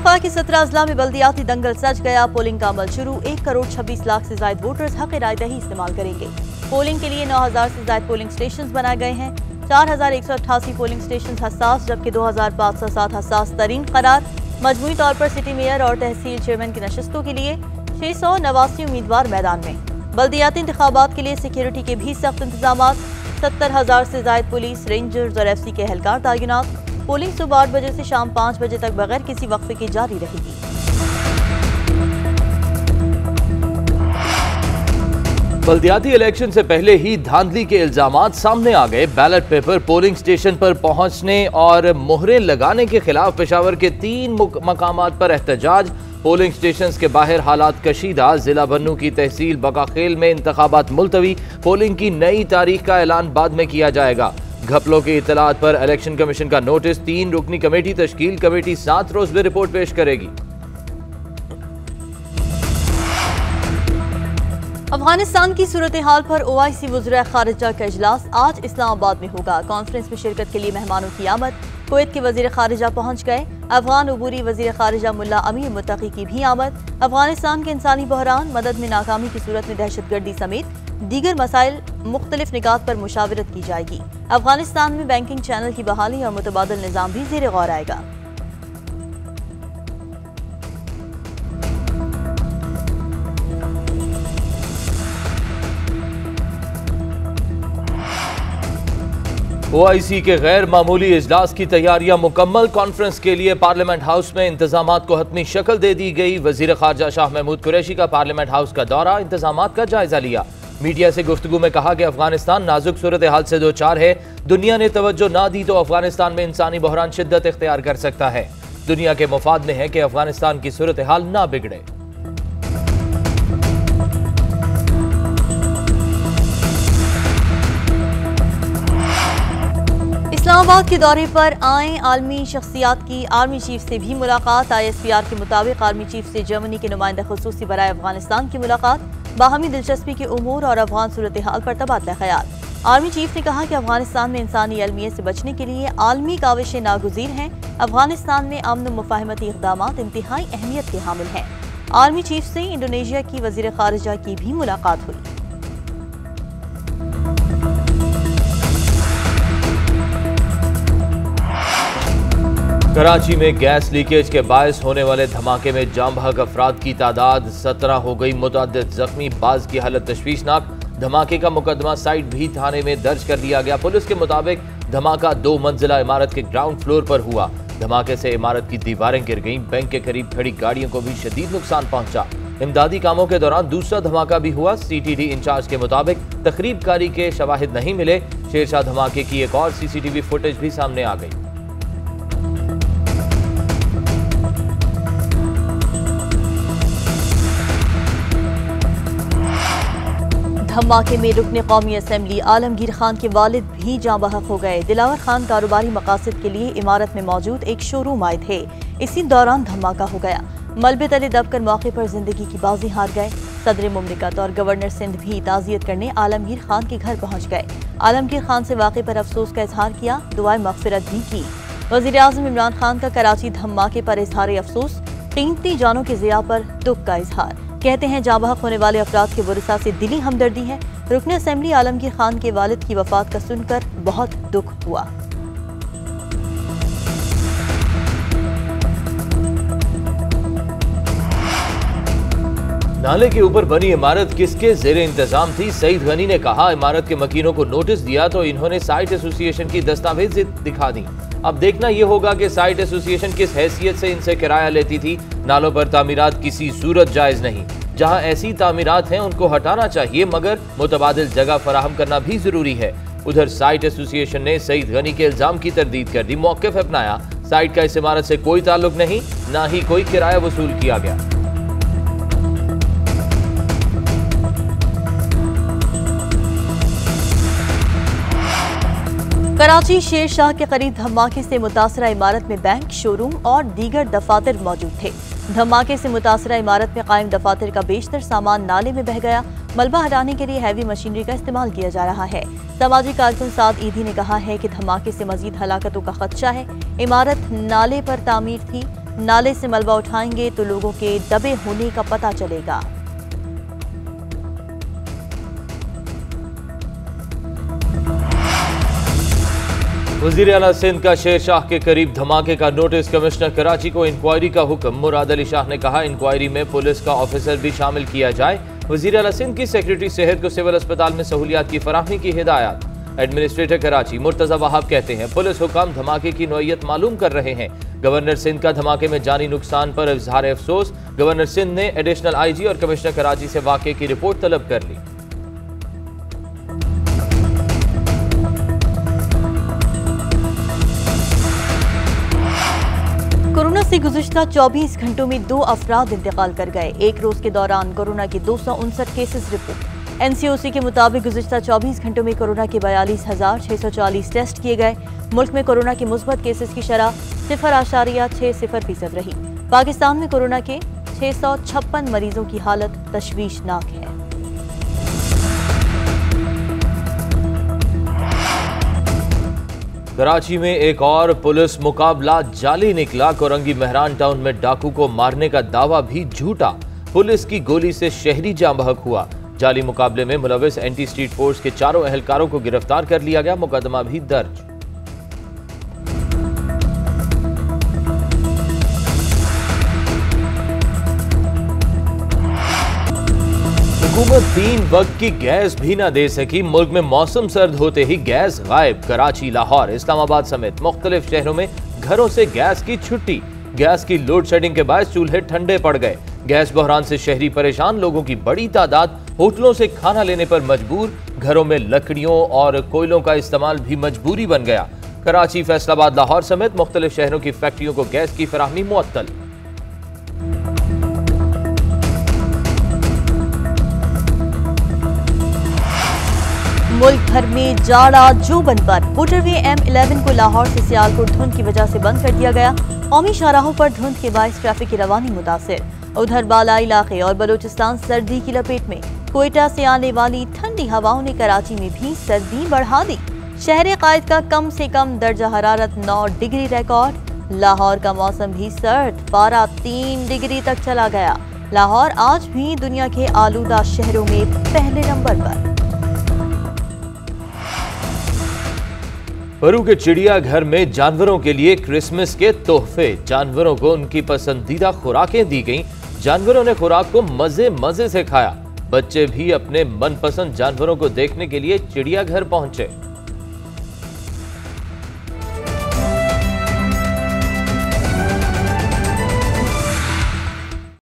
पख्तूनख्वा के 17 अजला में बल्दियाती दंगल सज गया। पोलिंग का अमल शुरू। 1 करोड़ 26 लाख से ज्यादा वोटर्स हक राय दही इस्तेमाल करेंगे। पोलिंग के लिए 9000 से ज्यादा पोलिंग स्टेशन बनाए गए हैं। 4188 पोलिंग स्टेशन हसास, जबकि 2507 हसास तरीन करार। मजमूई तौर पर सिटी मेयर और तहसील चेयरमैन की नशस्तों के लिए 689 उम्मीदवार मैदान में। बल्दियाती इंतखाबात के लिए सिक्योरिटी के भी सख्त इंतजाम। 70,000 से ज्यादा पुलिस, रेंजर्स और FC के एहलकार तैनात। पोलिंग सुबह 8 बजे से शाम 5 बजे तक बगैर किसी वक्फे के जारी रहेगी। बल्दियाती इलेक्शन से पहले ही धांधली के इल्जामात सामने आ गए। बैलेट पेपर पोलिंग स्टेशन पर पहुंचने और मोहरें लगाने के खिलाफ पेशावर के 3 मकामात पर एहतजाज। पोलिंग स्टेशन के बाहर हालात कशीदा। जिला बन्नू की तहसील बकाखेल में इंतखाबात मुलतवी। पोलिंग की नई तारीख का ऐलान बाद में किया जाएगा। घपलों की इतलात पर इलेक्शन कमीशन का नोटिस। 3 रुकनी कमेटी तश्कील। कमेटी 7 रोज में रिपोर्ट पेश करेगी। अफगानिस्तान की सूरत हाल पर OIC वज़ीर खारिजा का इजलास आज इस्लामाबाद में होगा। कॉन्फ्रेंस में शिरकत के लिए मेहमानों की आमद। कुवैत के वज़ीर खारिजा पहुंच गए। अफगान उबूरी वज़ीर खारिजा मुल्ला अमीर मुत्तकी की भी आमद। अफगानिस्तान के इंसानी बहरान, मदद में नाकामी की सूरत में दहशतगर्दी समेत दीगर मसाइल मुख्तलिफ निकात पर मुशावरत की जाएगी। अफगानिस्तान में बैंकिंग चैनल की बहाली और मुतबादल निज़ाम भी ज़ेर गौर आएगा। OIC के गैर मामूली इजलास की तैयारियां मुकम्मल। कॉन्फ्रेंस के लिए पार्लियामेंट हाउस में इंतजामात को हतमी शक्ल दे दी गई। वजीर खारजा शाह महमूद कुरैशी का पार्लियामेंट हाउस का दौरा, इंतजामात का जायजा लिया। मीडिया से गुफ्तगू में कहा कि अफगानिस्तान नाजुक सूरत हाल से 2-4 है। दुनिया ने तवज्जो ना दी तो अफगानिस्तान में इंसानी बहरान शिद्दत इख्तियार कर सकता है। दुनिया के मुफाद में है कि अफगानिस्तान की सूरत हाल ना बिगड़े। इस्लामाबाद के दौरे पर आए आलमी शख्सियात की आर्मी चीफ से भी मुलाकात। ISPR के मुताबिक आर्मी चीफ से जर्मनी के नुमाइंदा खुसूसी बराए अफगानिस्तान की मुलाकात। बाहमी दिलचस्पी के उमूर और अफगान सूरत हाल पर तबादला ख्याल। आर्मी चीफ ने कहा कि अफगानिस्तान में इंसानी अलमियत से बचने के लिए आलमी काविशें नागुज़ीर हैं। अफगानिस्तान में अमन मुफाहमती इक़दामात इंतहाई अहमियत के हामिल हैं। आर्मी चीफ से इंडोनेशिया की वज़ीर खारिजा की भी मुलाकात हुई। कराची में गैस लीकेज के बायस होने वाले धमाके में जाम बहक अफराद की तादाद 17 हो गई। मुतअद्दिद जख्मी, बाज की हालत तशवीशनाक। धमाके का मुकदमा साइट भी थाने में दर्ज कर लिया गया। पुलिस के मुताबिक धमाका 2 मंजिला इमारत के ग्राउंड फ्लोर पर हुआ। धमाके से इमारत की दीवारें गिर गईं। बैंक के करीब खड़ी गाड़ियों को भी शदीद नुकसान पहुंचा। इमदादी कामों के दौरान दूसरा धमाका भी हुआ। CTD इंचार्ज के मुताबिक तकरीबकारी के शवाहिद नहीं मिले। शेरशाह धमाके की एक और CCTV फुटेज भी सामने आ गई। धमाके में रुकने कौमी असम्बली आलमगीर खान के वालिद भी जाँ बहक हो गए। दिलावर खान कारोबारी मकासद के लिए इमारत में मौजूद एक शोरूम आए थे। इसी दौरान धमाका हो गया। मलबे तले दबकर मौके पर जिंदगी की बाजी हार गए। सदर मुमलिकत और गवर्नर सिंध भी ताज़ियत करने आलमगीर खान के घर पहुंच गए। आलमगीर खान से वाक़े पर अफसोस का इजहार किया, दुआए मग़फ़िरत भी की। वज़ीर आज़म इमरान खान का कराची धमाके पर इजहार अफसोस, कीमती जानों के ज़िया पर दुख का इजहार। कहते हैं जाँ बहक होने वाले अफराद के वरसा से दिली हमदर्दी है। रुकन असेंबली आलमगीर खान के वालिद की वफात का सुनकर बहुत दुख हुआ। नाले के ऊपर बनी इमारत किसके जेर इंतजाम थी? सईद गनी ने कहा, इमारत के मकीनों को नोटिस दिया तो इन्होंने साइट एसोसिएशन की दस्तावेज दिखा दी। अब देखना यह होगा कि साइट एसोसिएशन किस हैसियत से इनसे किराया लेती थी। नालों पर तामीरात किसी सूरत जायज नहीं। जहां ऐसी तामीरात हैं उनको हटाना चाहिए, मगर मुतबादिल जगह फराहम करना भी जरूरी है। उधर साइट एसोसिएशन ने सईद गनी के इल्जाम की तरदीद कर दी, मौक़िफ़ अपनाया। साइट का इस इमारत से कोई ताल्लुक नहीं, ना ही कोई किराया वसूल किया गया। कराची शेरशाह के करीब धमाके से मुतासरा इमारत में बैंक, शोरूम और दीगर दफातर मौजूद थे। धमाके से मुतासरा इमारत में कायम दफातर का बेशतर सामान नाले में बह गया। मलबा हटाने के लिए हैवी मशीनरी का इस्तेमाल किया जा रहा है। समाजी कारकुन साद ईदी ने कहा है कि धमाके से मजीद हलाकतों का खदशा है। इमारत नाले पर तामीर थी। नाले से मलबा उठाएंगे तो लोगों के दबे होने का पता चलेगा। वज़ीर आला सिंध का शेर शाह के करीब धमाके का नोटिस, कमिश्नर कराची को इंक्वायरी का हुक्म। मुराद अली शाह ने कहा इंक्वायरी में पुलिस का ऑफिसर भी शामिल किया जाए। वज़ीर आला सिंध की सेक्रेटरी सेहत को सिविल अस्पताल में सहूलियात की फराहमी की हिदायत। एडमिनिस्ट्रेटर कराची मुर्तजा वहाब कहते हैं पुलिस हुकाम धमाके की नौइयत मालूम कर रहे हैं। गवर्नर सिंध का धमाके में जानी नुकसान पर इजहार अफसोस। गवर्नर सिंध ने एडिशनल IG और कमिश्नर कराची से वाक़े की रिपोर्ट तलब कर ली। कोरोना से गुज़िश्ता 24 घंटों में 2 अफराद इंतकाल कर गए। एक रोज के दौरान कोरोना के 259 केसेस रिपोर्ट। NCOC के मुताबिक गुज़िश्ता 24 घंटों में कोरोना के 42,640 टेस्ट किए गए। मुल्क में कोरोना के मुस्बत केसेस की शरह 0.60% रही। पाकिस्तान में कोरोना के 656 मरीजों की हालत तशवीशनाक है। कराची में एक और पुलिस मुकाबला जाली निकला। कोरंगी मेहरान टाउन में डाकू को मारने का दावा भी झूठा। पुलिस की गोली से शहरी जाँ बहक हुआ। जाली मुकाबले में मुलविस एंटी स्ट्रीट फोर्स के 4 एहलकारों को गिरफ्तार कर लिया गया। मुकदमा भी दर्ज। हुकूमत 3 वक्त की गैस भी ना दे सकी। मुल्क में मौसम सर्द होते ही गैस गायब। कराची, लाहौर, इस्लामाबाद समेत मुख्तलिफ शहरों में घरों से गैस की छुट्टी। गैस की लोड शेडिंग के बाद चूल्हे ठंडे पड़ गए। गैस बहरान से शहरी परेशान। लोगों की बड़ी तादाद होटलों से खाना लेने पर मजबूर। घरों में लकड़ियों और कोयलों का इस्तेमाल भी मजबूरी बन गया। कराची, फैसलाबाद, लाहौर समेत मुख्तलिफ शहरों की फैक्ट्रियों को गैस की फराहमी मुअत्तल। मुल्क भर में जाड़ा जोबन पर। मोटरवे M11 को लाहौर से सियालकोट धुंध की वजह से बंद कर दिया गया। कौमी शाहराहों पर धुंध के बायस ट्रैफिक की रवानी मुतासिर। उधर बालाई इलाके और बलूचिस्तान सर्दी की लपेट में। कोयटा से आने वाली ठंडी हवाओं ने कराची में भी सर्दी बढ़ा दी। शहर कायद का कम से कम दर्जा हरारत 9 डिग्री रिकॉर्ड। लाहौर का मौसम भी सर्द, पारा 3 डिग्री तक चला गया। लाहौर आज भी दुनिया के आलूदा शहरों में पहले नंबर पर। परू के चिड़ियाघर में जानवरों के लिए क्रिसमस के तोहफे। जानवरों को उनकी पसंदीदा खुराकें दी गईं। जानवरों ने खुराक को मजे मजे से खाया। बच्चे भी अपने मनपसंद जानवरों को देखने के लिए चिड़ियाघर पहुंचे।